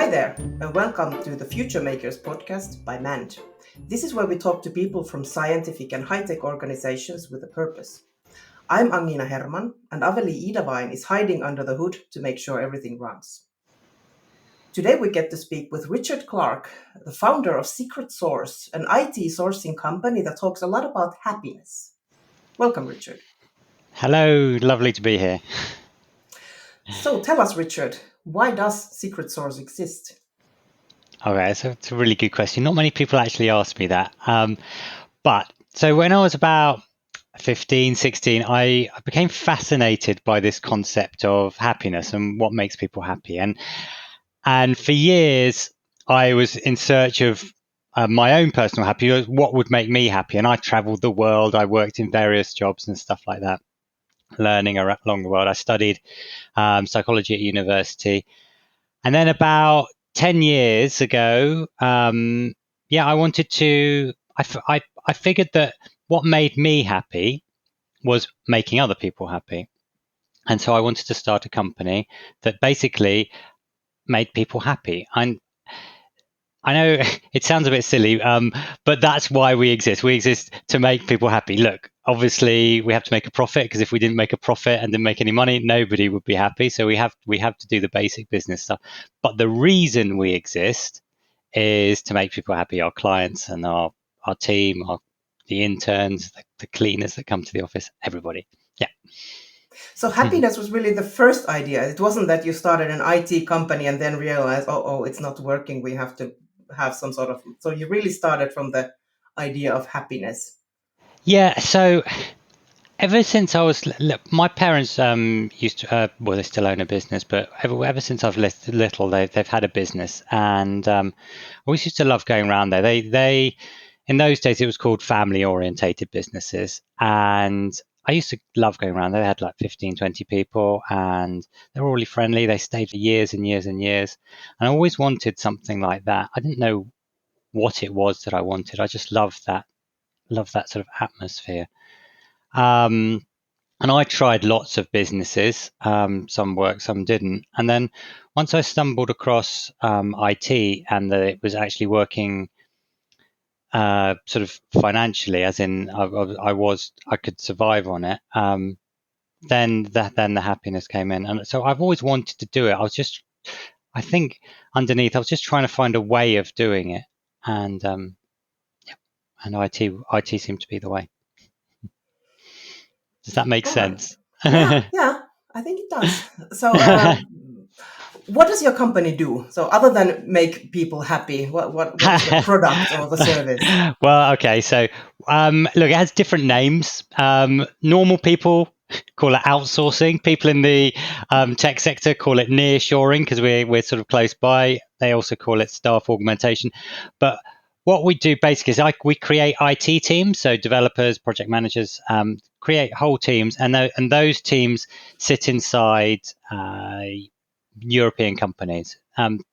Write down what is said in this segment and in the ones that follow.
Hi there, and welcome to the Future Makers podcast by MAND. This is where we talk to people from scientific and high-tech organizations with a purpose. I'm Angina Herman, and Aveli Idavain is hiding under the hood to make sure everything runs. Today we get to speak with Richard Clarke, the founder of Secret Source, an IT sourcing company that talks a lot about happiness. Welcome, Richard. Hello, lovely to be here. So tell us, Richard, why does Secret Source exist? Okay, so it's a really good question. Not many people actually ask me that. So when I was about 15, 16, I became fascinated by this concept of happiness and what makes people happy. And for years, I was in search of my own personal happiness, what would make me happy. And I traveled the world. I worked in various jobs and stuff like that, learning along the world. I studied psychology at university. And then about 10 years ago, I figured that what made me happy was making other people happy. And so I wanted to start a company that basically made people happy. And I know it sounds a bit silly, but that's why we exist. We exist to make people happy. Look, obviously we have to make a profit, because if we didn't make a profit and didn't make any money, nobody would be happy. So we have to do the basic business stuff. But the reason we exist is to make people happy, our clients and our team, the interns, the cleaners that come to the office, everybody. Yeah. So happiness was really the first idea. It wasn't that you started an IT company and then realized, oh, it's not working. We have to have some sort of. So you really started from the idea of happiness. Yeah. So ever since my parents used to, they still own a business, but ever since I've little, they've had a business, and I always used to love going around there. They in those days it was called family orientated businesses, and I used to love going around there. They had like 15, 20 people, and they were really friendly. They stayed for years and years and years, and I always wanted something like that. I didn't know what it was that I wanted. I just loved that sort of atmosphere. And I tried lots of businesses. Some worked, some didn't. And then once I stumbled across IT, and that it was actually working sort of financially, as in I could survive on it. Then the happiness came in, and so I've always wanted to do it. I think underneath, I was just trying to find a way of doing it, and and IT seemed to be the way. Does that make sense? Yeah, I think it does. So, what does your company do? So, other than make people happy, what is the product or the service? Well, okay. So, look, it has different names. Normal people call it outsourcing. People in the tech sector call it nearshoring, because we're sort of close by. They also call it staff augmentation. But what we do basically is we create IT teams, so developers, project managers, create whole teams, and those teams sit inside European companies.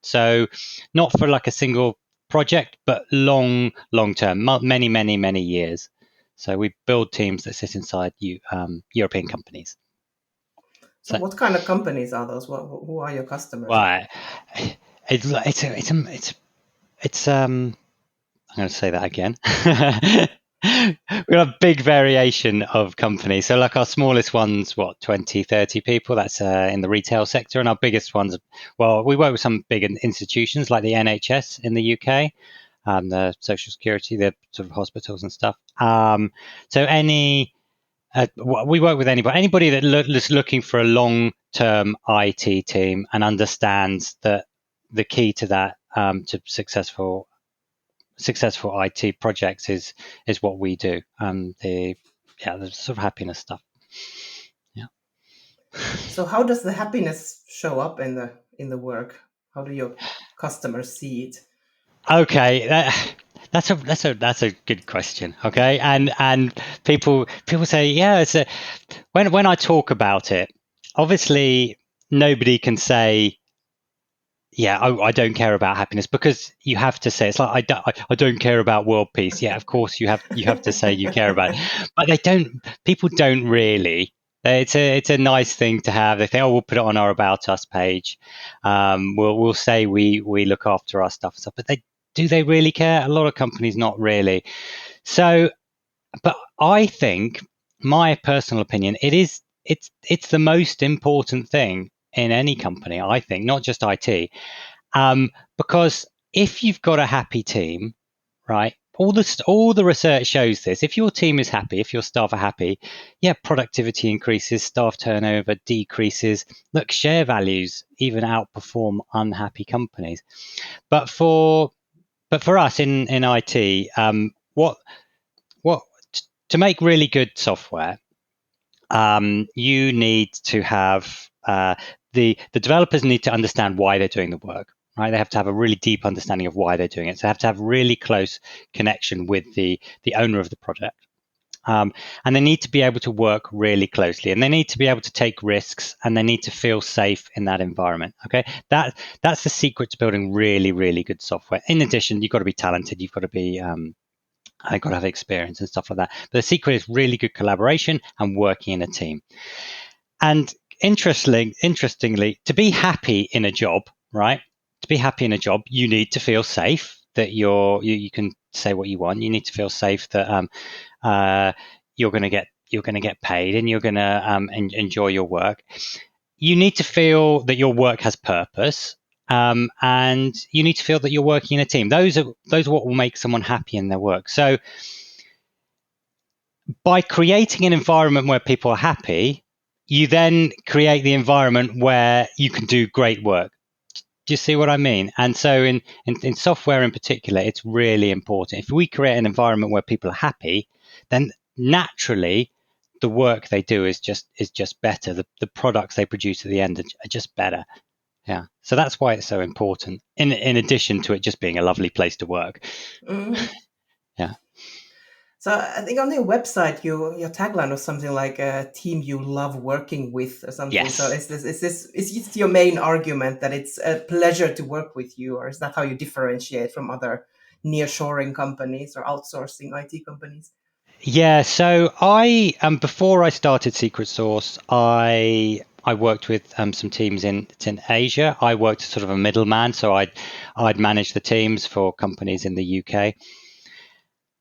So not for like a single project, but long term, many years. So we build teams that sit inside European companies. So what kind of companies are those? Who are your customers? Right. I'm going to say that again. We've got a big variation of companies. So like our smallest one's 20, 30 people. That's in the retail sector. And our biggest ones, we work with some big institutions like the NHS in the UK, the Social Security, the sort of hospitals and stuff. So we work with anybody that is looking for a long-term IT team and understands that the key to that, to successful IT projects is what we do. The sort of happiness stuff. Yeah. So how does the happiness show up in the work? How do your customers see it? Okay, that's a good question. Okay, and people say, yeah, when I talk about it, obviously nobody can say, yeah, I don't care about happiness, because you have to say, it's like I don't care about world peace. Yeah, of course you have to say you care about it, but people don't really It's a nice thing to have. They think, oh, we'll put it on our About Us page. We'll say we look after our stuff and stuff. But do they really care? A lot of companies not really. So, but I think, my personal opinion, it's the most important thing in any company. I think, not just IT, because if you've got a happy team, right? All the research shows this. If your team is happy, if your staff are happy, yeah, productivity increases, staff turnover decreases. Look, share values even outperform unhappy companies. But for us in IT, what to make really good software, you need to have the developers need to understand why they're doing the work. Right, they have to have a really deep understanding of why they're doing it. So they have to have really close connection with the owner of the project, and they need to be able to work really closely, and they need to be able to take risks, and they need to feel safe in that environment. Okay, that's the secret to building really, really good software. In addition, you've got to be talented. You've got to be I've got to have experience and stuff like that. But the secret is really good collaboration and working in a team. And interestingly, to be happy in a job, right? To be happy in a job, you need to feel safe that you can say what you want. You need to feel safe that you're going to get paid and you're going to enjoy your work. You need to feel that your work has purpose, and you need to feel that you're working in a team. Those are what will make someone happy in their work. So by creating an environment where people are happy, you then create the environment where you can do great work. Do you see what I mean? And so in software in particular, it's really important. If we create an environment where people are happy, then naturally the work they do is just better. The products they produce at the end are just better. Yeah. So that's why it's so important. In addition to it just being a lovely place to work. Mm. Yeah. So I think on your website, your tagline was something like a team you love working with or something. So Yes. is this your main argument that it's a pleasure to work with you, or is that how you differentiate from other nearshoring companies or outsourcing IT companies? Yeah, so I before I started Secret Source, I worked with some teams in Asia. I worked as sort of a middleman, so I'd manage the teams for companies in the UK.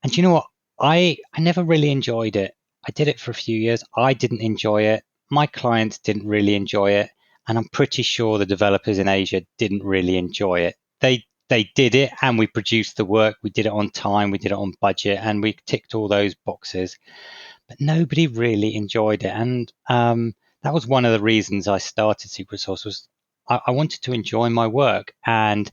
And you know what? I never really enjoyed it. I did it for a few years. I didn't enjoy it. My clients didn't really enjoy it, and I'm pretty sure the developers in Asia didn't really enjoy it. They did it, and we produced the work. We did it on time. We did it on budget, and we ticked all those boxes. But nobody really enjoyed it, and that was one of the reasons I started Secret Source. Was I wanted to enjoy my work, and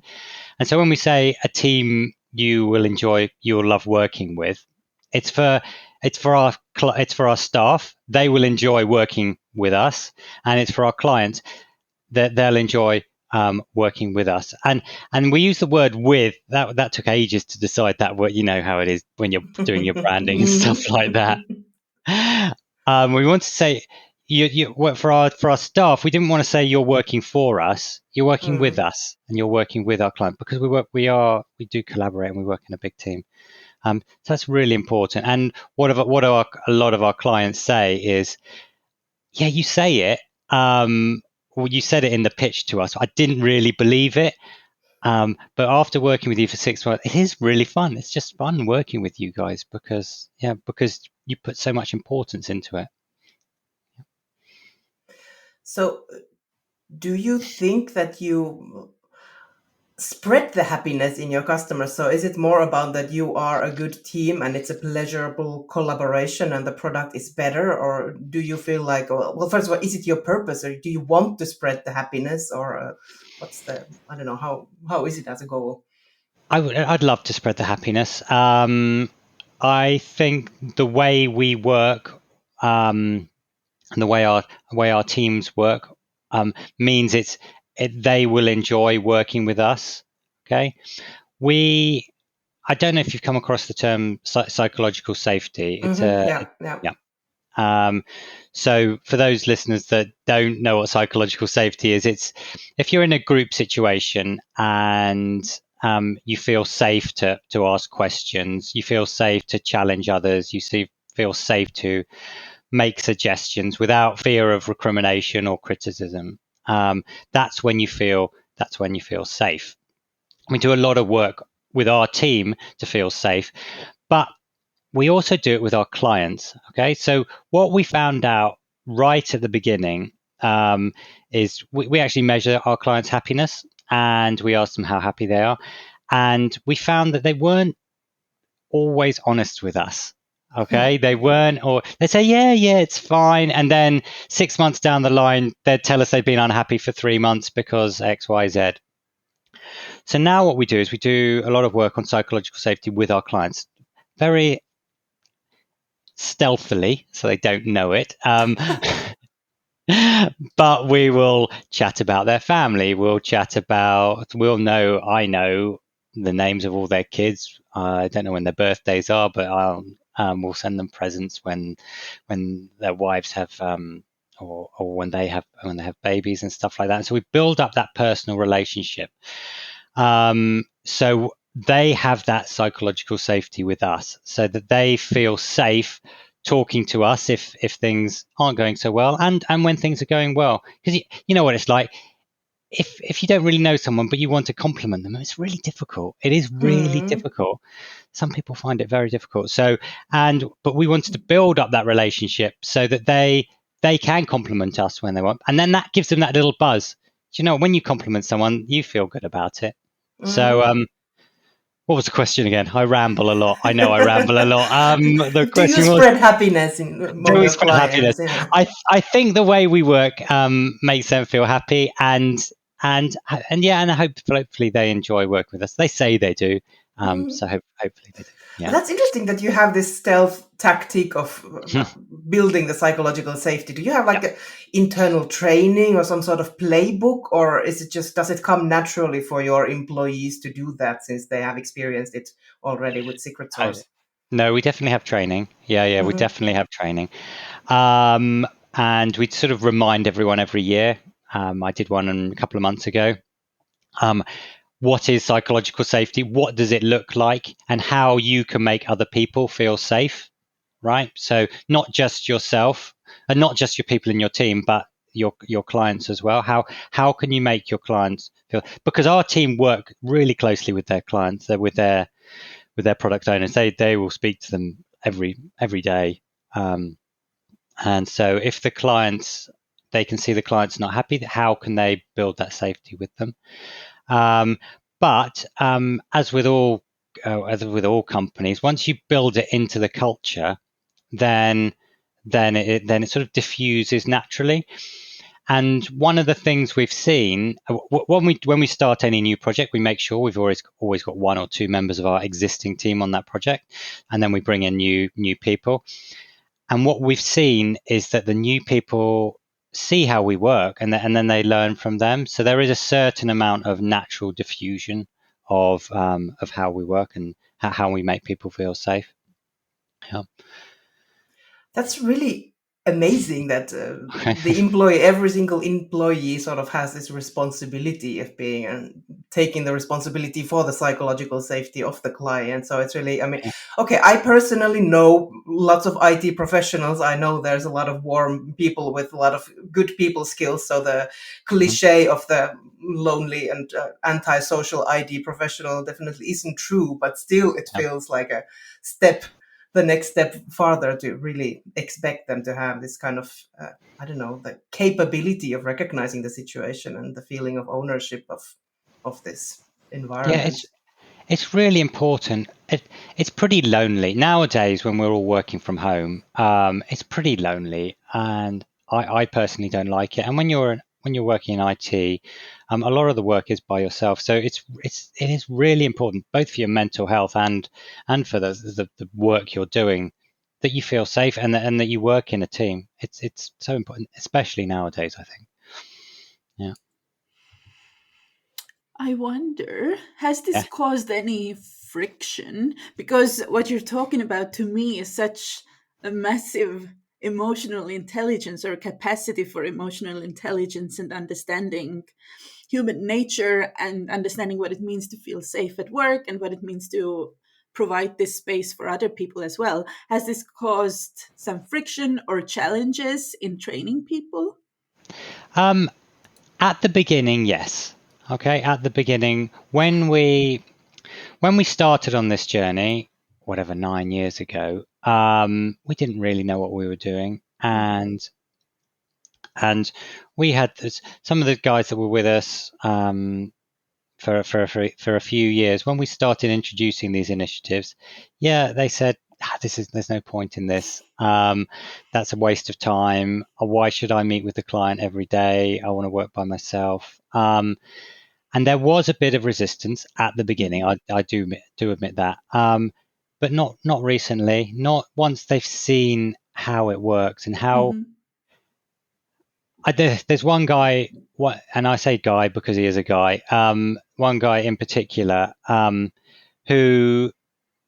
so when we say a team you'll love working with, it's for it's for our staff. They will enjoy working with us, and it's for our clients that they'll enjoy working with us. And we use the word with. That took ages to decide that word. You know how it is when you're doing your branding and stuff like that. We want to say you for our staff. We didn't want to say you're working for us. You're working with Mm. us, and you're working with our client, because we do collaborate and we work in a big team. So that's really important. And a lot of our clients say is, yeah, you say it. Well, you said it in the pitch to us. I didn't really believe it. But after working with you for 6 months, it is really fun. It's just fun working with you guys because you put so much importance into it. So do you think that you spread the happiness in your customers? So is it more about that you are a good team and it's a pleasurable collaboration and the product is better? Or do you feel like, well, first of all, is it your purpose, or do you want to spread the happiness, or what's the, I don't know, how is it as a goal? I'd love to spread the happiness. I think the way we work, and the way our teams work, means they will enjoy working with us. Okay, I don't know if you've come across the term psychological safety. Yeah, yeah. Yeah. So for those listeners that don't know what psychological safety is, it's if you're in a group situation and you feel safe to ask questions, you feel safe to challenge others, feel safe to make suggestions without fear of recrimination or criticism, that's when you feel safe. We do a lot of work with our team to feel safe, but we also do it with our clients. Okay, so what we found out right at the beginning, is we actually measure our clients' happiness, and we ask them how happy they are, and we found that they weren't always honest with us. Okay, they weren't, or they say, yeah, it's fine, and then 6 months down the line, they'd tell us they've been unhappy for 3 months because X, Y, Z. So now what we do is we do a lot of work on psychological safety with our clients, very stealthily, so they don't know it. But we will chat about their family. I know the names of all their kids. I don't know when their birthdays are, but we'll send them presents when their wives have, or when they have babies and stuff like that. So we build up that personal relationship. So they have that psychological safety with us, so that they feel safe talking to us if things aren't going so well, and when things are going well. Because you know what it's like, if you don't really know someone but you want to compliment them, it's really difficult. It is really Mm. difficult. Some people find it very difficult. But we wanted to build up that relationship so that they can compliment us when they want, and then that gives them that little buzz. Do you know, when you compliment someone, you feel good about it. So, Mm. what was the question again? I ramble a lot. I know I ramble a lot. The Do you question was, spread happiness do among we your spread happiness? clients? Yeah. I think the way we work makes them feel happy, and yeah, and hopefully they enjoy working with us. They say they do, Mm. so hopefully they do. But Yeah. that's interesting that you have this stealth tactic of building the psychological safety. Do you have Yeah. like an internal training or some sort of playbook, or is it just, does it come naturally for your employees to do that since they have experienced it already with Secret Oh, Source? no, we definitely have training. Yeah, we Hmm. definitely have training. And we sort of remind everyone every year. I did one a couple of months ago. Um, what is psychological safety? What does it look like? And how you can make other people feel safe, right? So not just yourself, and not just your people in your team, but your clients as well. How can you make your clients feel? Because our team work really closely with their clients, with their product owners. They will speak to them every day. And so if the clients, they can see the client's not happy, how can they build that safety with them? Um, but as with all companies, once you build it into the culture, then then it sort of diffuses naturally. And one of the things we've seen, when we start any new project, we make sure we've always got one or two members of our existing team on that project, and then we bring in new people. And what we've seen is that the new people see how we work, and then they learn from them. So there is a certain amount of natural diffusion of how we work and how we make people feel safe. Yeah. That's really amazing that every single employee sort of has this responsibility of being and taking the responsibility for the psychological safety of the client. So it's really, I mean, okay, I personally know lots of IT professionals. I know there's a lot of warm people with a lot of good people skills. So the Mhm. cliche of the lonely and antisocial ID professional definitely isn't true, but still it Yeah. feels like a step the next step farther to really expect them to have this kind of I don't know, the capability of recognizing the situation and the feeling of ownership of this Yeah, environment. it's really important. It's pretty lonely nowadays when we're all working from home. It's pretty lonely, and I personally don't like it. And when you're working in IT, a lot of the work is by yourself. So it is really important, both for your mental health and for the work you're doing, that you feel safe and that you work in a team. It's so important, especially nowadays, I think. Yeah. I wonder, has this Yeah. caused any friction? Because what you're talking about to me is such a massive emotional intelligence or capacity for emotional intelligence and understanding human nature and understanding what it means to feel safe at work and what it means to provide this space for other people as well. Has this caused some friction or challenges in training people? At the beginning, yes. Okay, at the beginning, when we started on this journey, whatever 9 years ago, we didn't really know what we were doing, and we had some of the guys that were with us for a few years. When we started introducing these initiatives, they said, there's no point in this. That's a waste of time. Why should I meet with the client every day? I want to work by myself. And there was a bit of resistance at the beginning. I do admit that, but not recently. Not once they've seen how it works and how. There's one guy, and I say guy because he is a guy. One guy in particular, who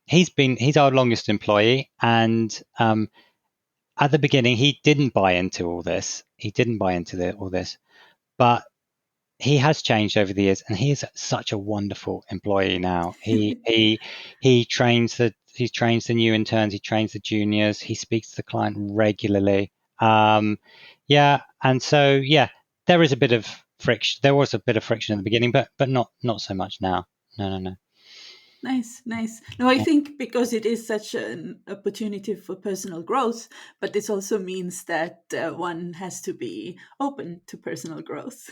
he's our longest employee, and at the beginning he didn't buy into all this. He didn't buy into all this, but he has changed over the years, and he is such a wonderful employee now. He trains the new interns, he trains the juniors, he speaks to the client regularly. And so there is a bit of friction. There was a bit of friction at the beginning, but not so much now. No. Nice. No, I think because it is such an opportunity for personal growth, but this also means that one has to be open to personal growth.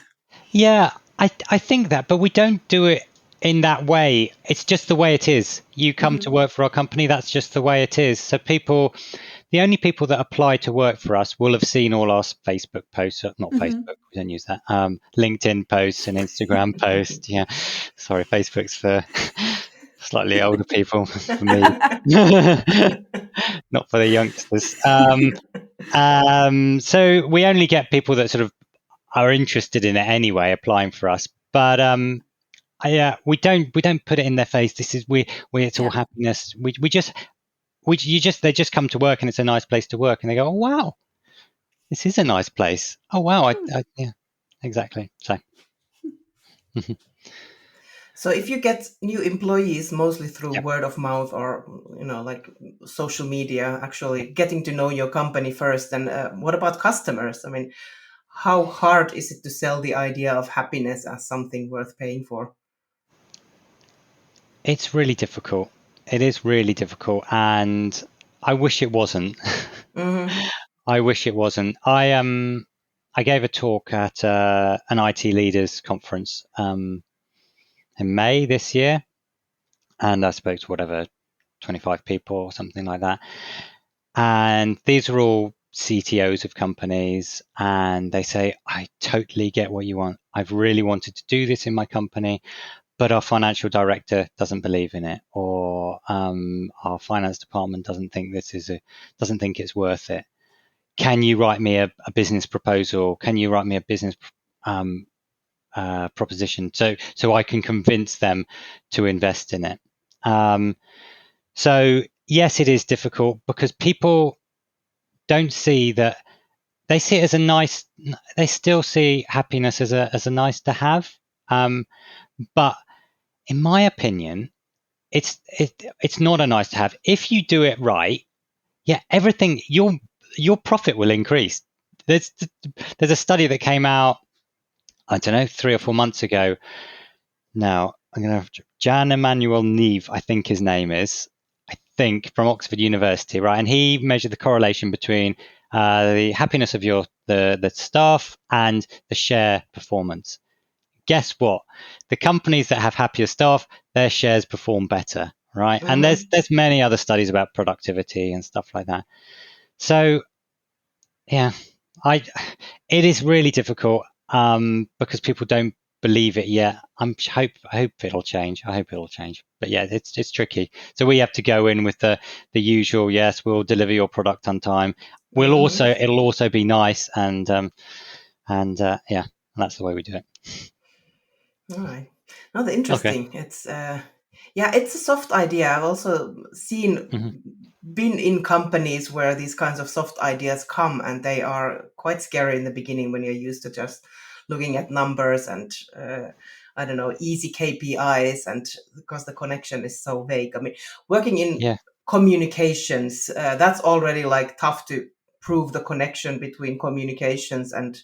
Yeah, I think that, but we don't do it in that way. It's just the way it is. You come to work for our company, that's just the way it is. So the only people that apply to work for us will have seen all our Facebook posts, not Facebook, we don't use that, LinkedIn posts and Instagram posts. Yeah, sorry, Facebook's for slightly older people, for me, not for the youngsters. So we only get people that sort of are interested in it anyway, applying for us. But we don't put it in their face. This is it's all happiness. They just come to work and it's a nice place to work, and they go, oh wow, this is a nice place. Oh wow, exactly. So. So if you get new employees mostly through word of mouth or like social media, actually getting to know your company first, and what about customers? I mean, how hard is it to sell the idea of happiness as something worth paying for? It's really difficult. It is really difficult, and I wish it wasn't. I wish it wasn't. I gave a talk at an IT leaders conference in May this year, and I spoke to 25 people or something like that. And these are all CTOs of companies, and they say, I totally get what you want. I've really wanted to do this in my company, but our financial director doesn't believe in it, or our finance department doesn't think it's worth it. Can you write me a business proposal? Can you write me a business proposition so I can convince them to invest in it? So yes, it is difficult because people don't see that. They see it as they still see happiness as a nice to have. But in my opinion, it's not a nice to have. If you do it right, everything, your profit will increase. There's a study that came out, I don't know, 3 or 4 months ago. Now I'm going to have Jan Emmanuel Neve, I think his name is, from Oxford University, right? And he measured the correlation between the happiness of the staff and the share performance. Guess what? The companies that have happier staff, their shares perform better, right? And there's many other studies about productivity and stuff like that. So it is really difficult because people don't believe it yet. I hope it'll change. But it's tricky. So we have to go in with the usual. Yes, we'll deliver your product on time. It'll also be nice, and that's the way we do it. All right. No, interesting. Okay. It's a soft idea. I've also been in companies where these kinds of soft ideas come, and they are quite scary in the beginning when you're used to just looking at numbers and I don't know, easy KPIs, and because the connection is so vague. I mean, working in Yeah. communications, that's already like tough to prove the connection between communications and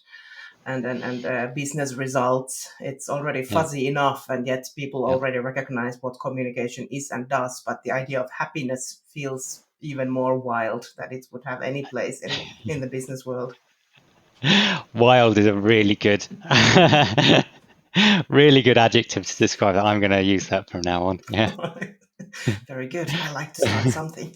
business results. It's already Yeah. fuzzy enough, and yet people Yeah. already recognize what communication is and does. But the idea of happiness feels even more wild, that it would have any place in the business world. Wild is a really good, really good adjective to describe it. I'm going to use that from now on. Yeah. Very good. I like to start something.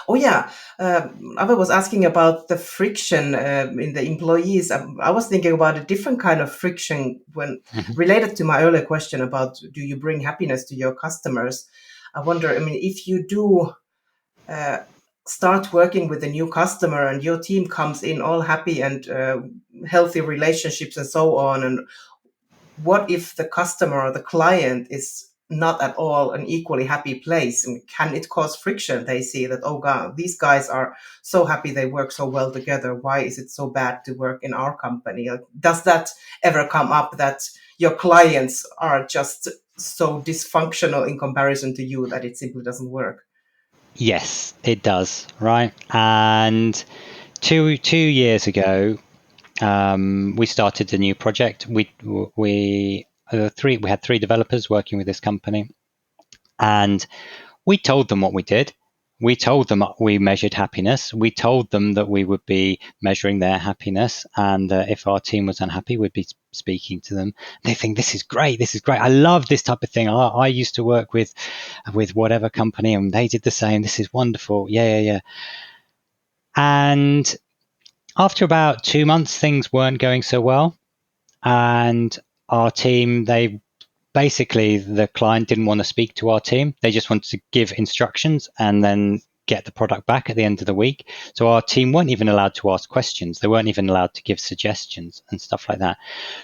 Oh yeah, Ava was asking about the friction in the employees. I was thinking about a different kind of friction when Mhm. related to my earlier question about do you bring happiness to your customers. I wonder. I mean, if you do uh, start working with a new customer and your team comes in all happy and healthy relationships and so on, and what if the customer or the client is not at all an equally happy place, and can it cause friction? They see that, oh god, these guys are so happy, they work so well together, why is it so bad to work in our company? Does that ever come up, that your clients are just so dysfunctional in comparison to you that it simply doesn't work? Yes, it does. Right. And two years ago, we started a new project. We had three developers working with this company, and we told them what we did. We told them we measured happiness. We told them that we would be measuring their happiness, and if our team was unhappy, we'd be speaking to them. They think this is great. This is great. I love this type of thing. I used to work with whatever company, and they did the same. This is wonderful. Yeah, yeah, yeah. And after about 2 months, things weren't going so well, and our team, they basically, the client didn't want to speak to our team. They just wanted to give instructions and then get the product back at the end of the week. So our team weren't even allowed to ask questions. They weren't even allowed to give suggestions and stuff like that.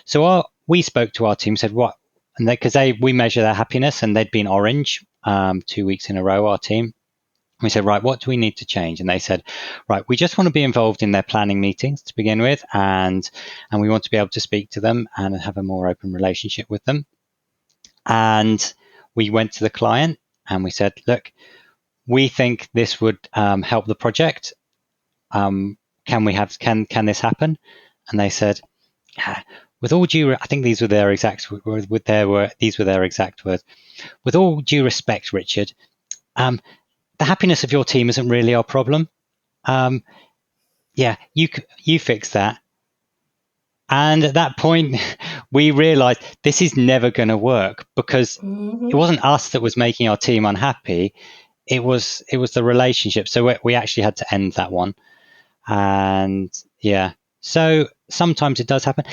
So we spoke to our team, said what, and because we measure their happiness, and they'd been orange 2 weeks in a row. Our team. We said, right, what do we need to change? And they said, right, we just want to be involved in their planning meetings to begin with, and we want to be able to speak to them and have a more open relationship with them. And we went to the client and we said, look, we think this would help the project. Can this happen? And they said, with all due, I think these were their exact words. With all due respect, Richard, the happiness of your team isn't really our problem. Yeah, you fix that. And at that point, we realized this is never going to work, because it wasn't us that was making our team unhappy. It was the relationship. So we actually had to end that one. And yeah, so sometimes it does happen.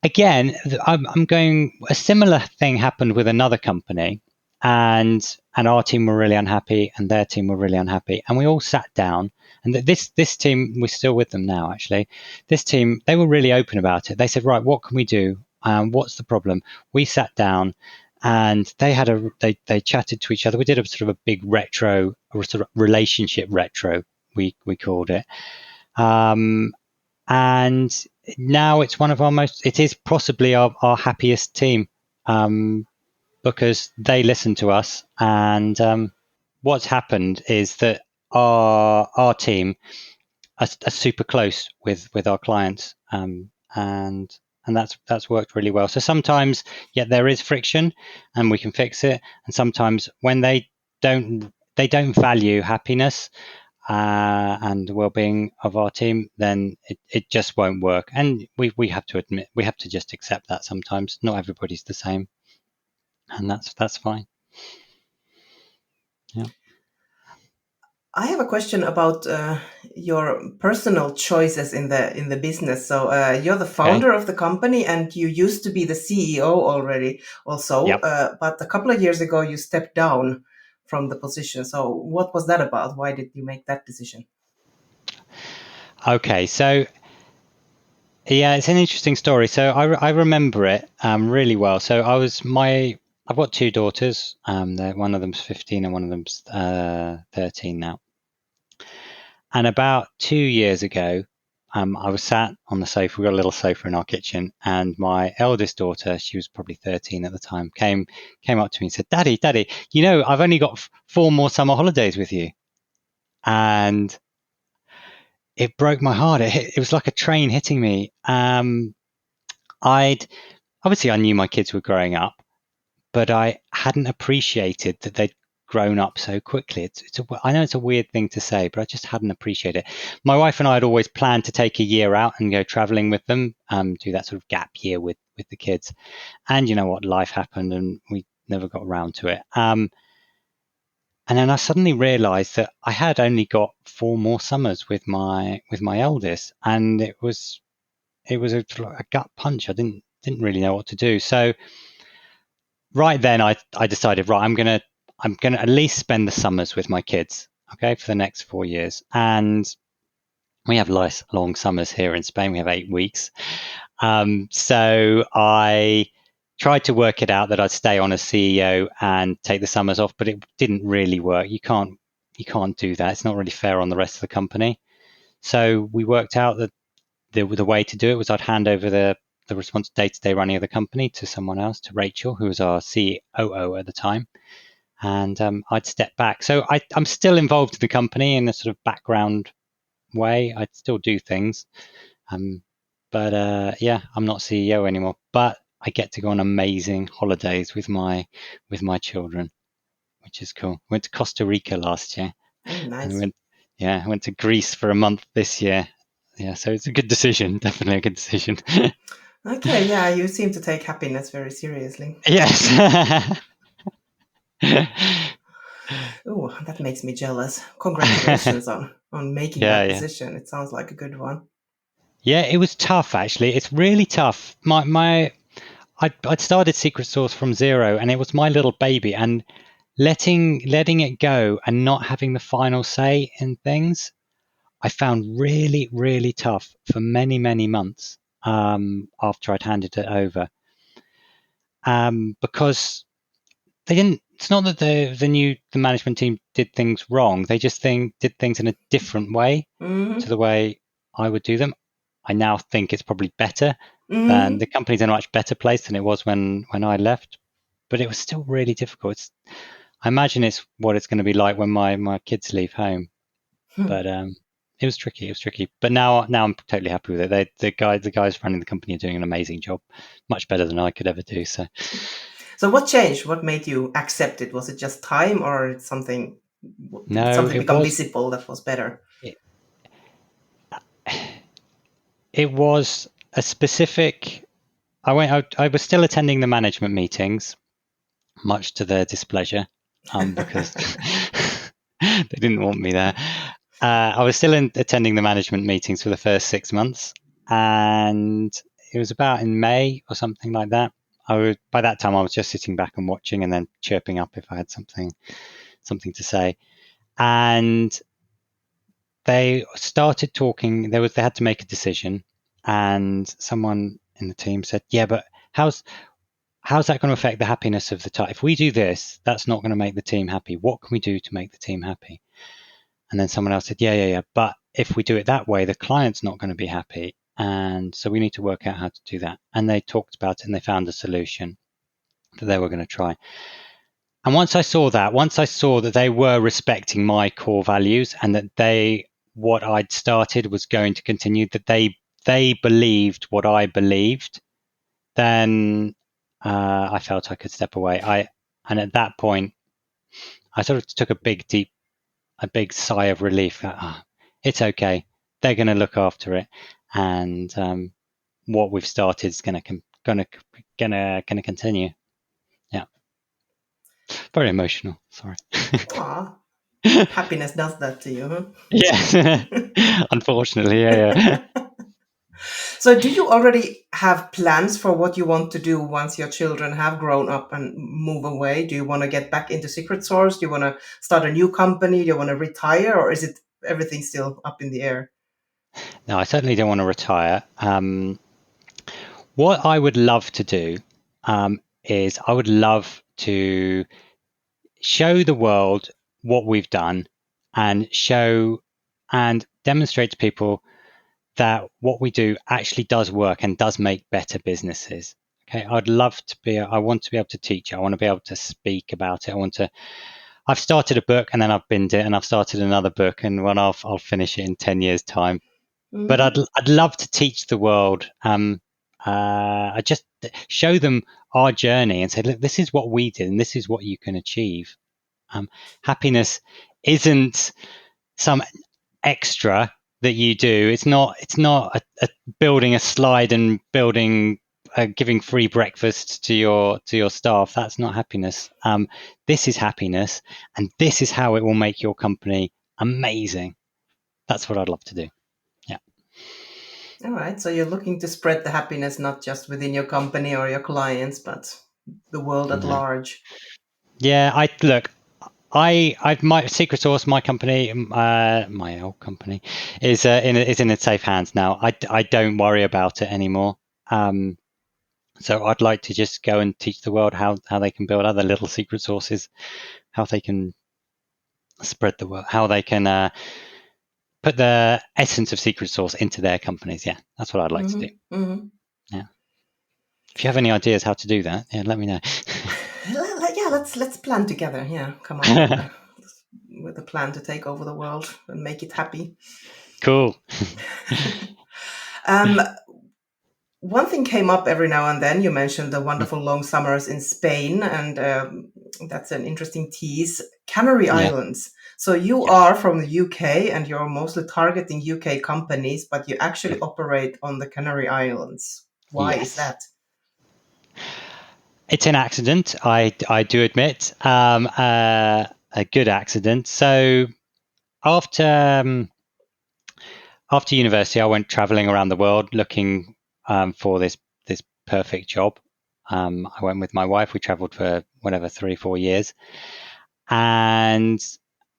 Again, I'm going. A similar thing happened with another company, and our team were really unhappy, and their team were really unhappy, and we all sat down. And this team, we're still with them now. Actually, this team, they were really open about it. They said, right, what can we do? What's the problem? We sat down, and they chatted to each other. We did a sort of a big retro, or sort of relationship retro. We called it. And now it's it is possibly our happiest team, because they listen to us. And what's happened is that our team are super close with our clients, and that's worked really well. So sometimes, yeah, there is friction, and we can fix it. And sometimes when they don't value happiness and the well-being of our team, then it just won't work. And we have to admit, we have to just accept that sometimes not everybody's the same, and that's fine. Yeah. I have a question about your personal choices in the business. So you're the Okay. founder of the company, and you used to be the CEO already, also. Yep. But a couple of years ago, you stepped down from the position. So what was that about? Why did you make that decision? Okay. So yeah, it's an interesting story. So I remember it really well. So I've got two daughters. One of them's 15 and one of them's 13 now. And about 2 years ago, I was sat on the sofa. We got a little sofa in our kitchen, and my eldest daughter, she was probably 13 at the time, came up to me and said, Daddy, I've only got 4 more summer holidays with you. And it broke my heart. It was like a train hitting me. I knew my kids were growing up, but I hadn't appreciated that they'd grown up so quickly. I know it's a weird thing to say, but I just hadn't appreciated it. My wife and I had always planned to take a year out and go traveling with them, do that sort of gap year with the kids. And you know what, life happened and we never got around to it. And then I suddenly realized that I had only got 4 more summers with my eldest, and it was a gut punch. I didn't really know what to do. So right then I decided, right, I'm gonna at least spend the summers with my kids, okay, for the next 4 years. And we have nice long summers here in Spain. We have 8 weeks. So I tried to work it out that I'd stay on as CEO and take the summers off, but it didn't really work. You can't do that. It's not really fair on the rest of the company. So we worked out that the way to do it was I'd hand over the response day-to-day running of the company to someone else, to Rachel, who was our COO at the time, and I'd step back. So I'm still involved in the company in a sort of background way. I'd still do things, but I'm not CEO anymore. But I get to go on amazing holidays with my children, which is cool. Went to Costa Rica last year. Oh, nice. And I went to Greece for a month this year. Yeah, so it's a good decision, definitely a good decision. Okay, yeah, you seem to take happiness very seriously. Yes. Oh, that makes me jealous. Congratulations on making that decision. It sounds like a good one. Yeah, it was tough actually. It's really tough. I'd started Secret Sauce from zero, and it was my little baby, and letting it go and not having the final say in things, I found really, really tough for many, many months after I'd handed it over. Because they didn't. It's not that the management team did things wrong. They just did things in a different way to the way I would do them. I now think it's probably better. Than the company's in a much better place than it was when I left. But it was still really difficult. I imagine it's what it's going to be like when my kids leave home. But it was tricky. It was tricky. But now I'm totally happy with it. The guys running the company are doing an amazing job, much better than I could ever do. So what changed? What made you accept it? Was it just time, or something? No, something become visible that was better? It was a specific. I was still attending the management meetings, much to their displeasure, because they didn't want me there. I was still attending the management meetings for the first 6 months, and it was about in May or something like that. By that time I was just sitting back and watching, and then chirping up if I had something to say. And they started talking. They had to make a decision, and someone in the team said, "Yeah, but how's that going to affect the happiness of the team? If we do this, that's not going to make the team happy. What can we do to make the team happy?" And then someone else said, yeah. But if we do it that way, the client's not going to be happy. And so we need to work out how to do that. And they talked about it, and they found a solution that they were going to try. And once I saw that they were respecting my core values, and that what I'd started was going to continue, that they believed what I believed, then I felt I could step away. And at that point, I sort of took a big sigh of relief that it's okay. They're going to look after it, and what we've started is going to continue. Yeah, very emotional. Sorry. Happiness does that to you, huh? Yeah, unfortunately, yeah. So do you already have plans for what you want to do once your children have grown up and move away? Do you want to get back into Secret Source? Do you want to start a new company? Do you want to retire? Or is it everything still up in the air? No, I certainly don't want to retire. What I would love to do is I would love to show the world what we've done, and show and demonstrate to people that what we do actually does work and does make better businesses. Okay, I want to be able to teach it. I want to be able to speak about it. I've started a book and then I've binned it, and I've started another book, and when I'll finish it in 10 years' time. But I'd love to teach the world. I just show them our journey and say, look, this is what we did, and this is what you can achieve. Happiness isn't some extra that you do. It's not a building a slide and giving free breakfast to your staff. That's not happiness. This is happiness, and this is how it will make your company amazing. That's what I'd love to do. Yeah. All right. So you're looking to spread the happiness not just within your company or your clients, but the world at large. Yeah. I've my Secret Source, my company, my old company, is in its safe hands now. I don't worry about it anymore. So I'd like to just go and teach the world how they can build other little secret sources, how they can spread the word, how they can put the essence of Secret Source into their companies. Yeah, that's what I'd like to do. Yeah. If you have any ideas how to do that, yeah, let me know. Yeah, let's plan together. Yeah, come on with a plan to take over the world and make it happy. Cool. One thing came up every now and then. You mentioned the wonderful long summers in Spain, and that's an interesting tease. Canary Islands. So you are from the UK, and you're mostly targeting UK companies, but you actually operate on the Canary Islands. Why is that? It's an accident, I do admit, a good accident. So after university, I went traveling around the world looking for this perfect job. I went with my wife. We traveled for 3-4 years, and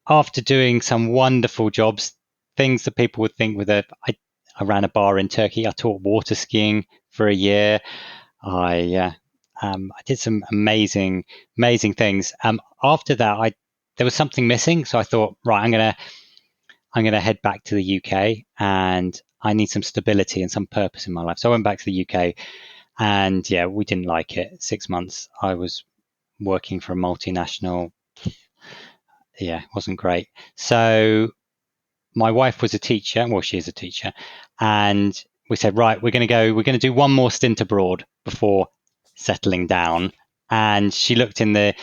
after doing some wonderful jobs, things that people would think I ran a bar in Turkey. I taught water skiing for a year. I did some amazing things. After that, there was something missing, so I thought, right, I'm gonna head back to the UK, and I need some stability and some purpose in my life. So I went back to the UK, and we didn't like it. 6 months I was working for a multinational. Yeah, it wasn't great. So my wife was a teacher. Well, she is a teacher, and we said, right, we're going to do one more stint abroad before settling down. And she looked in the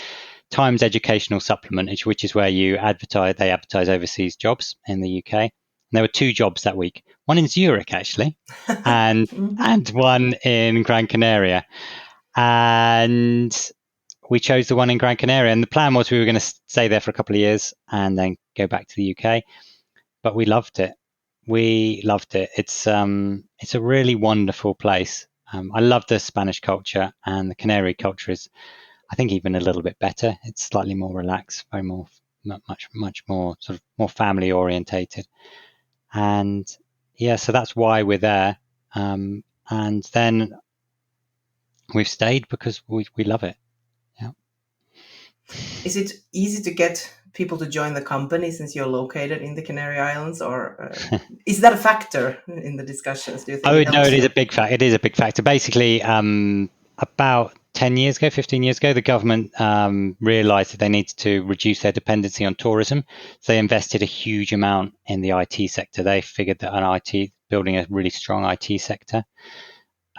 Times educational supplement, which is where they advertise overseas jobs in the UK. And there were 2 jobs that week, one in Zurich actually, and one in Gran Canaria. And we chose the one in Gran Canaria, and the plan was we were going to stay there for a couple of years and then go back to the UK. But we loved it. It's a really wonderful place. I love the Spanish culture, and the Canary culture is, I think, even a little bit better. It's slightly more relaxed, much more sort of more family orientated. And so that's why we're there. And then we've stayed because we love it. Yeah. Is it easy to get people to join the company since you're located in the Canary Islands, or is that a factor in the discussions? Do you think? No, it is a big factor. It is a big factor. Basically, about 15 years ago, the government realized that they needed to reduce their dependency on tourism. So they invested a huge amount in the IT sector. They figured that building a really strong IT sector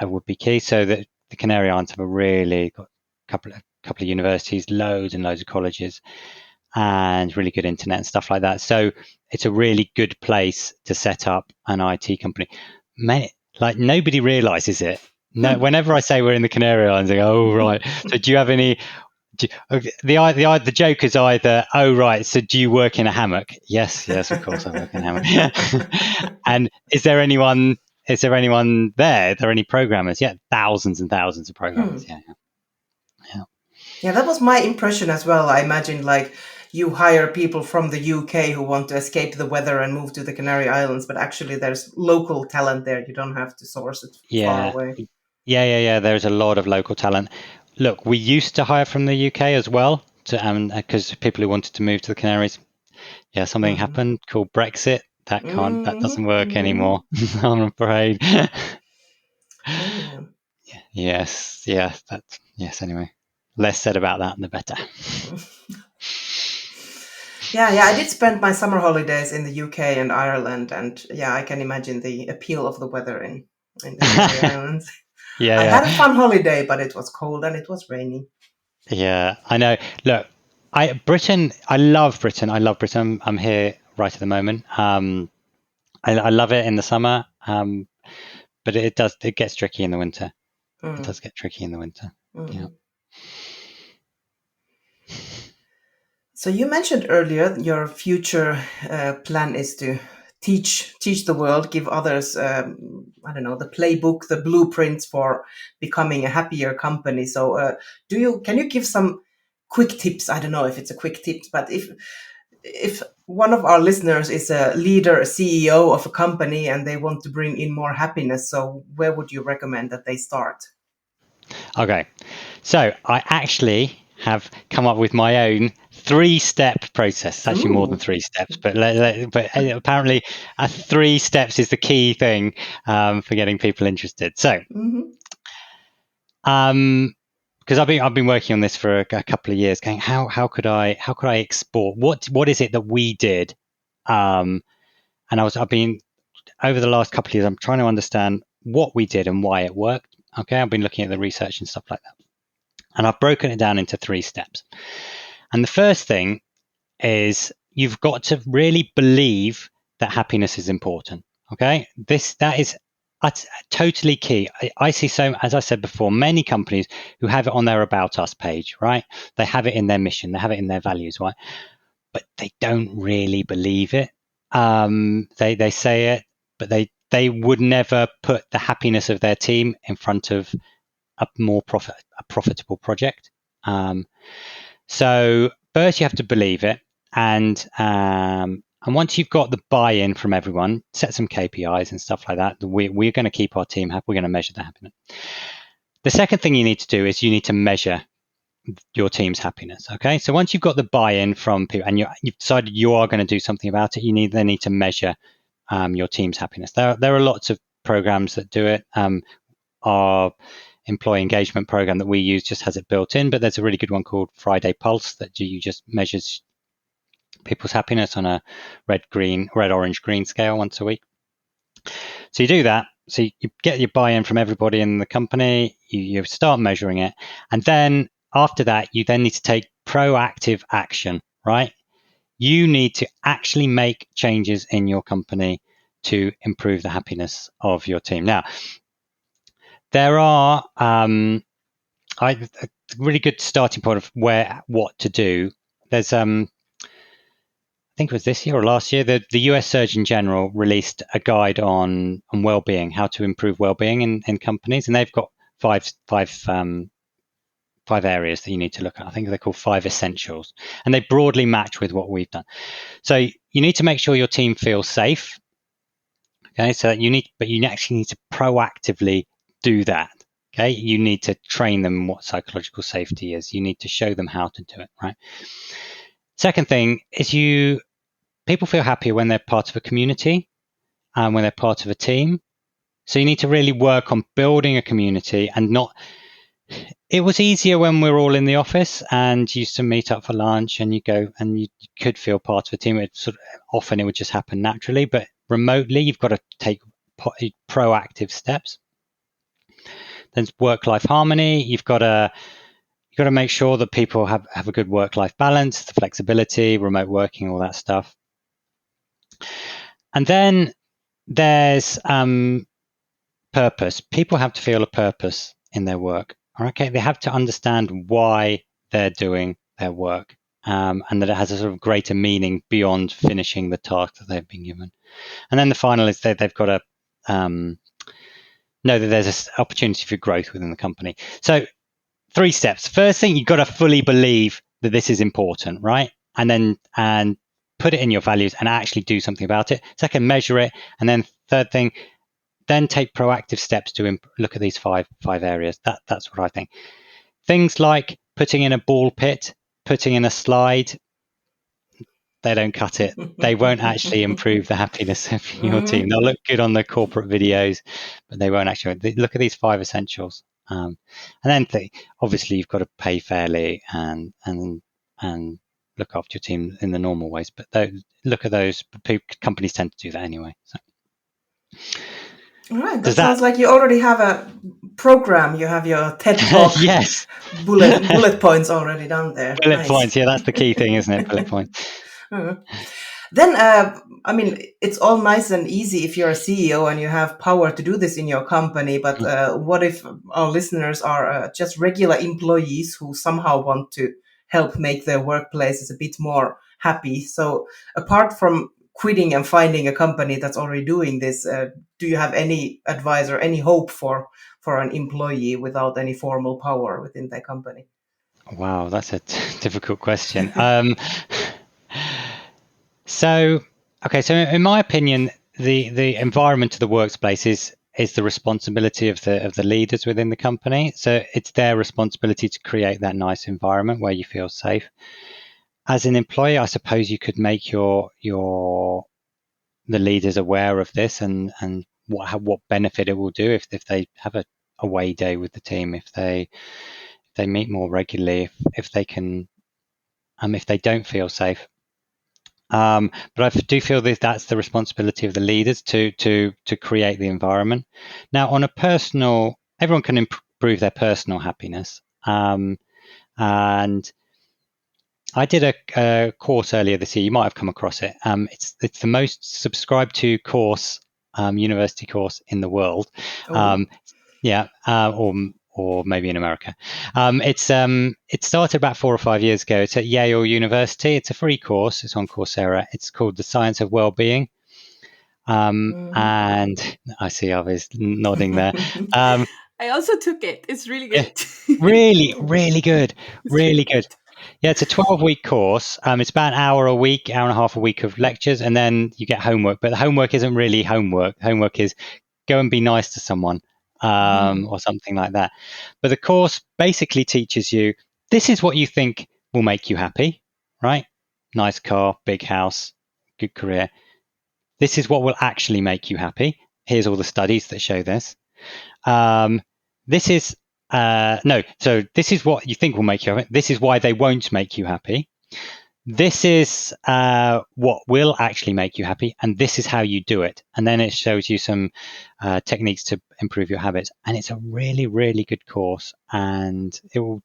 would be key. So that the Canary Islands have got a couple of universities, loads and loads of colleges, and really good internet and stuff like that. So it's a really good place to set up an IT company. Nobody realizes it. No, whenever I say we're in the Canary Islands, they go, "Oh, right." So do you have any? The joke is either, "Oh, right." So do you work in a hammock? Yes, of course I work in a hammock. And is there anyone there? Are there any programmers? Yeah, thousands and thousands of programmers. Yeah, that was my impression as well. I imagined you hire people from the UK who want to escape the weather and move to the Canary Islands, but actually there's local talent there. You don't have to source it far away. Yeah. There's a lot of local talent. Look, we used to hire from the UK as well, because people who wanted to move to the Canaries. Yeah, something happened called Brexit. that doesn't work anymore. I'm afraid. Yeah. Yes. Anyway, less said about that, the better. Yeah, I did spend my summer holidays in the UK and Ireland, and yeah, I can imagine the appeal of the weather in the Canary Islands. I had a fun holiday, but it was cold and it was rainy. Yeah, I know. Look, I love Britain. I'm here right at the moment. I love it in the summer, but it gets tricky in the winter. It does get tricky in the winter. Yeah. So you mentioned earlier your future plan is to teach the world, give others, I don't know, the playbook, the blueprints for becoming a happier company. So can you give some quick tips? I don't know if it's a quick tip, but if one of our listeners is a leader, a CEO of a company, and they want to bring in more happiness, so where would you recommend that they start? Okay, so I actually have come up with my own 3-step process. It's actually more than 3 steps, but apparently 3 steps is the key thing for getting people interested. So, because I've been working on this for a couple of years, going how could I export what is it that we did, and I've been over the last couple of years, I'm trying to understand what we did and why it worked. Okay, I've been looking at the research and stuff like that, and I've broken it down into 3 steps. And the first thing is you've got to really believe that happiness is important. Okay, that is totally key. I see, so as I said before, many companies who have it on their About Us page, right? They have it in their mission, they have it in their values, right? But they don't really believe it. They say it, but they would never put the happiness of their team in front of a profitable project. So first you have to believe it, and once you've got the buy-in from everyone, set some KPIs and stuff like that. We're going to keep our team happy. We're going to measure the happiness. The second thing you need to do is you need to measure your team's happiness. Okay, so once you've got the buy-in from people and you've decided you are going to do something about it, you then need to measure your team's happiness. There are lots of programs that do it. Our employee engagement program that we use just has it built in, but there's a really good one called Friday Pulse that just measures people's happiness on a red, orange, green scale once a week. So you do that. So you get your buy-in from everybody in the company. You start measuring it, and then after that, you then need to take proactive action. Right? You need to actually make changes in your company to improve the happiness of your team. Now, there are a really good starting point of what to do. There's I think it was this year or last year, the US Surgeon General released a guide on well-being, how to improve well-being in companies, and they've got five areas that you need to look at. I think they're called 5 essentials, and they broadly match with what we've done. So you need to make sure your team feels safe. Okay, so you actually need to proactively do that. Okay, you need to train them what psychological safety is. You need to show them how to do it. Right. Second thing is people feel happier when they're part of a community and when they're part of a team. So you need to really work on building a community and not. It was easier when we were all in the office and you used to meet up for lunch and you go and you could feel part of a team. Often it would just happen naturally, but remotely you've got to take proactive steps. There's work-life harmony. You've got to make sure that people have a good work-life balance, the flexibility, remote working, all that stuff. And then there's purpose. People have to feel a purpose in their work. Okay, they have to understand why they're doing their work, and that it has a sort of greater meaning beyond finishing the task that they've been given. And then the final is they've got to know that there's an opportunity for growth within the company. So 3 steps. First thing, you've got to fully believe that this is important, right? And put it in your values and actually do something about it. Second, measure it. And then third thing, then take proactive steps to look at these five areas. That's what I think. Things like putting in a ball pit, putting in a slide, they don't cut it. They won't actually improve the happiness of your team. They'll look good on the corporate videos, but they won't actually. Look at these 5 essentials, and then obviously you've got to pay fairly and look after your team in the normal ways. But look at those. Companies tend to do that anyway. So. All right, that sounds like you already have a program. You have your TED Talk yes. bullet points already done there. Bullet points, yeah, that's the key thing, isn't it? Bullet points. Then, I mean, it's all nice and easy if you're a CEO and you have power to do this in your company. But what if our listeners are just regular employees who somehow want to help make their workplaces a bit more happy? So apart from quitting and finding a company that's already doing this, do you have any advice or any hope for an employee without any formal power within their company? Wow, that's a difficult question. So in my opinion, the environment of the workplace is the responsibility of the leaders within the company. So it's their responsibility to create that nice environment where you feel safe. As an employee, I suppose you could make the leaders aware of this and what benefit it will do if they have a away day with the team, if they meet more regularly, if they can, if they don't feel safe. But I do feel that that's the responsibility of the leaders to create the environment. Now, on a personal, everyone can improve their personal happiness, and I did a course earlier this year. You might have come across it. It's the most subscribed to course, university course in the world. Or maybe in America. It started about 4 or 5 years ago. It's at Yale University. It's a free course. It's on Coursera. It's called The Science of Wellbeing. And I see Avi's nodding there. I also took it. It's really good. Yeah, really, really good. Really good. Yeah, it's a 12-week course. It's about an hour a week, hour and a half a week of lectures, and then you get homework. But the homework isn't really homework. Homework is go and be nice to someone, or something like that. But the course basically teaches you, this is what you think will make you happy, right? Nice car, big house, good career. This is what will actually make you happy. Here's all the studies that show this. This is so this is what you think will make you happy. This is why they won't make you happy. This is what will actually make you happy, and this is how you do it. And then it shows you some techniques to improve your habits. And it's a really, really good course, and it will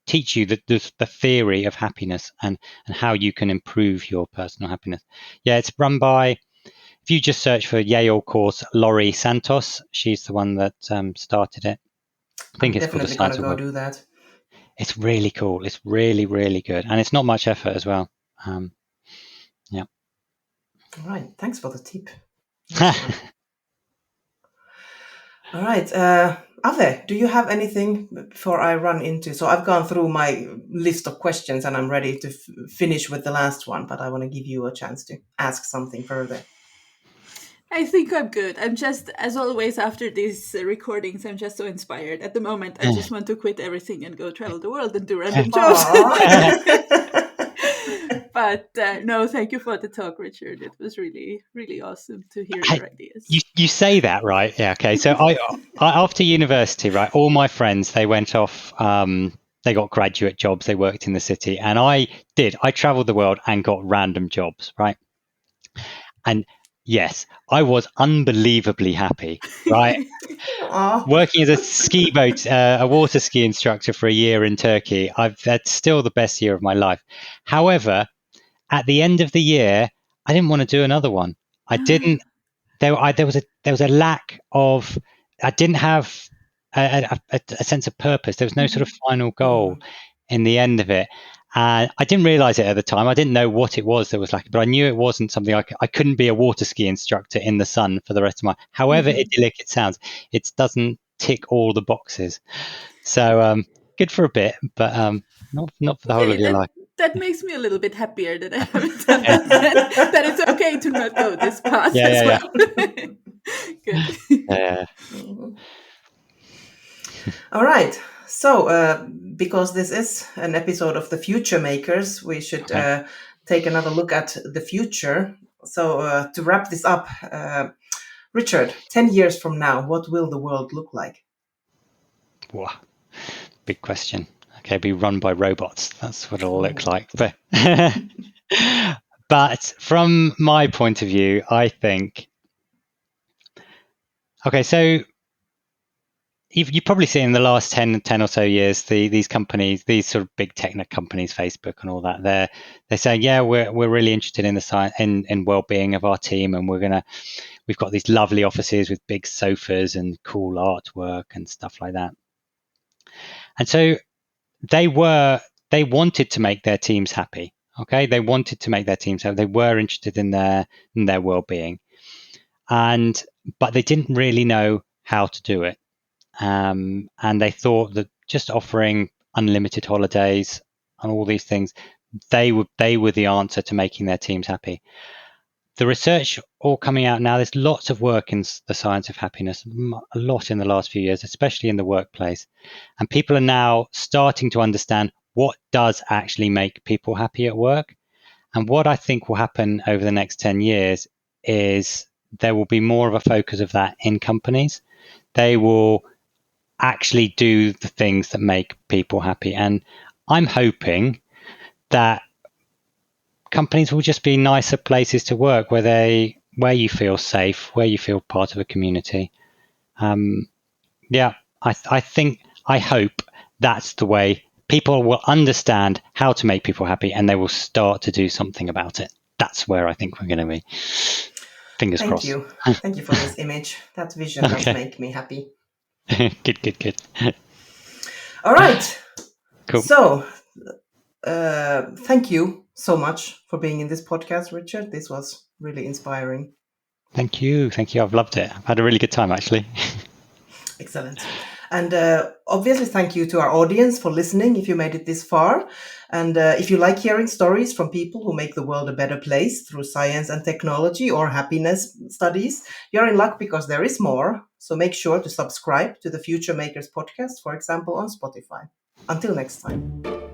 teach you the theory of happiness and how you can improve your personal happiness. Yeah, it's run by, if you just search for Yale course, Laurie Santos, she's the one that started it. I think it's called The Science of Wellbeing. Do that. It's really cool. It's really, really good. And it's not much effort as well. Yeah. All right. Thanks for the tip. All right. Ave, do you have anything before I run into? So I've gone through my list of questions and I'm ready to finish with the last one, but I want to give you a chance to ask something further. I think I'm good. I'm just, as always, after these recordings, I'm just so inspired. At the moment, I just want to quit everything and go travel the world and do random jobs. But no, thank you for the talk, Richard. It was really, really awesome to hear your ideas. You say that, right? Yeah, okay. So I after university, right, all my friends, they went off, they got graduate jobs, they worked in the city. And I traveled the world and got random jobs, right? And yes, I was unbelievably happy, right? Working as a ski boat, a water ski instructor for a year in Turkey, that's still the best year of my life. However, at the end of the year, I didn't want to do another one. I didn't. There was a lack of. I didn't have a sense of purpose. There was no sort of final goal in the end of it. I didn't realize it at the time. I didn't know what it was that was like, but I knew it wasn't something I couldn't be a water ski instructor in the sun for the rest of my. However idyllic it sounds, it doesn't tick all the boxes. So good for a bit, but not for the whole of your life. That makes me a little bit happier that I haven't done that. That it's okay to not go this path as well. Good. Yeah. All right. So, because this is an episode of the Future Makers, we should take another look at the future. So to wrap this up, Richard, 10 years from now, what will the world look like? Wow, big question. Okay, be run by robots. That's what it'll look like. But from my point of view, I think, okay, so you probably see in the last 10 or so years, these companies, these sort of big tech companies, Facebook and all that, they're saying, yeah, we're really interested in the science, in well-being of our team, and we've got these lovely offices with big sofas and cool artwork and stuff like that. And so they wanted to make their teams happy. Okay, they wanted to make their teams happy. They were interested in their well-being, but they didn't really know how to do it. And they thought that just offering unlimited holidays and all these things, they were the answer to making their teams happy. The research all coming out now, there's lots of work in the science of happiness, a lot in the last few years, especially in the workplace. And people are now starting to understand what does actually make people happy at work. And what I think will happen over the next 10 years is there will be more of a focus of that in companies. They will actually do the things that make people happy. And I'm hoping that companies will just be nicer places to work where you feel safe, where you feel part of a community. I hope that's the way people will understand how to make people happy, and they will start to do something about it. That's where I think we're going to be. Fingers crossed. Thank you for this image. That vision does make me happy. Good. All right. Cool. So, thank you so much for being in this podcast, Richard. This was really inspiring. Thank you. I've loved it. I've had a really good time, actually. Excellent. And obviously, thank you to our audience for listening if you made it this far. And if you like hearing stories from people who make the world a better place through science and technology or happiness studies, you're in luck because there is more. So make sure to subscribe to the Future Makers podcast, for example, on Spotify. Until next time.